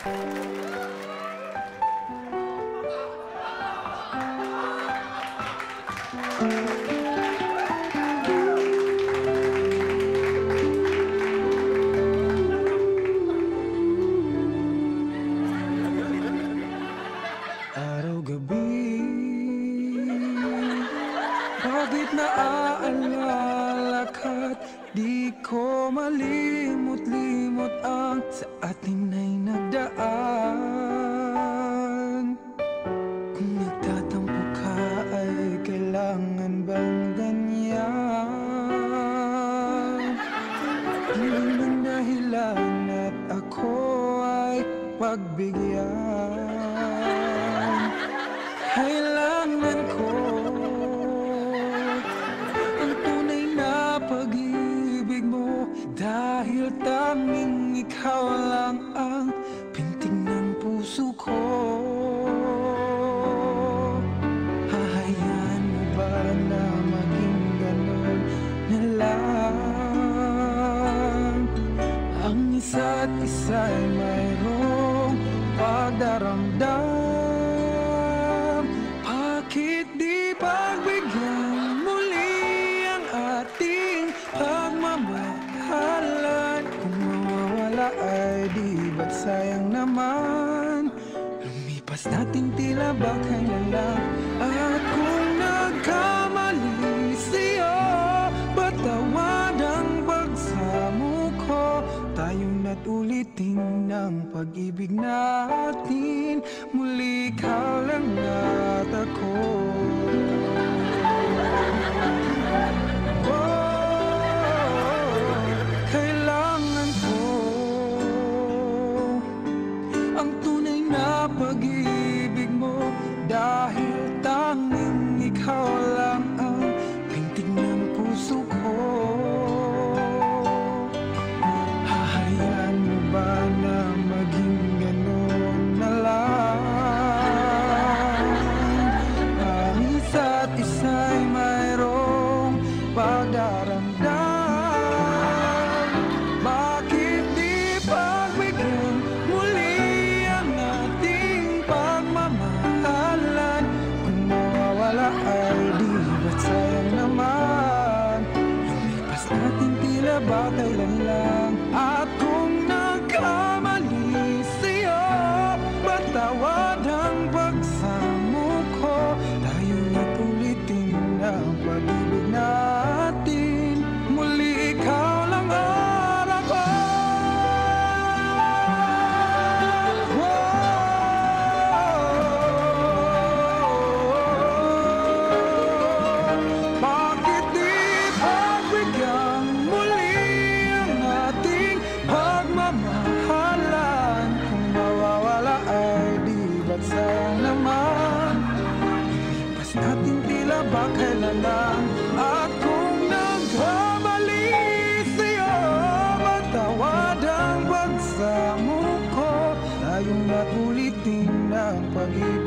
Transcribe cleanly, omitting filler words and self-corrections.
Araw-gabi, bakit naaalala ka't di ko malimot-limot ang sa atin ay nagdaan? Kung nagtatampo ka ay kailangan bang ganyan? Hindi ng dahilan at ako ay pagbigyan. Kailangan ko ang tunay na pag-ibig mo, dahil tanging ikaw lang ang pintig ng puso ko. Hahayaan mo ba na maging ganon na lang? Ang isa't isa'y mayroong pagdaramdam. Bakit di pagbigyan muli ang ating pagmamahalan? Kung mawawala ay di ba't sayang naman? Lumipas natin tila ba kailan lang? At kung nagkamali siya, ba't tawad ang pagsamo ko? Tayong natulitin ng pag-ibig natin, muli ikaw lang at ako. Kailangan ko ang tunay na pag-ibig mo, dahil tanging ikaw lang ang pintig ng puso ko. Hahayaan mo ba na maging ganon na lang? Ang isa't isa'y mayroong pagdaramdam. Bakit di pagbigyan muli ang ating pagmamahalan? Kung mawawala ay di ba't sayang naman? Lumipas natin tila ba kailan lang? At kung nagkamali siya, ba't tawad ang pagsamo ko? Tayo na't ulitin ang pag-ibig natin, muli ikaw lang at ako. Bakit di pagbigyan muli ang ating pagmamahalan? Kung mawawala ay di ba't sayang naman? Lumipas natin tila ba kailan lang? At kung nagkamali siya, ba't tawad ang pagsamo ko? Tayong natulitin ang pag-ibig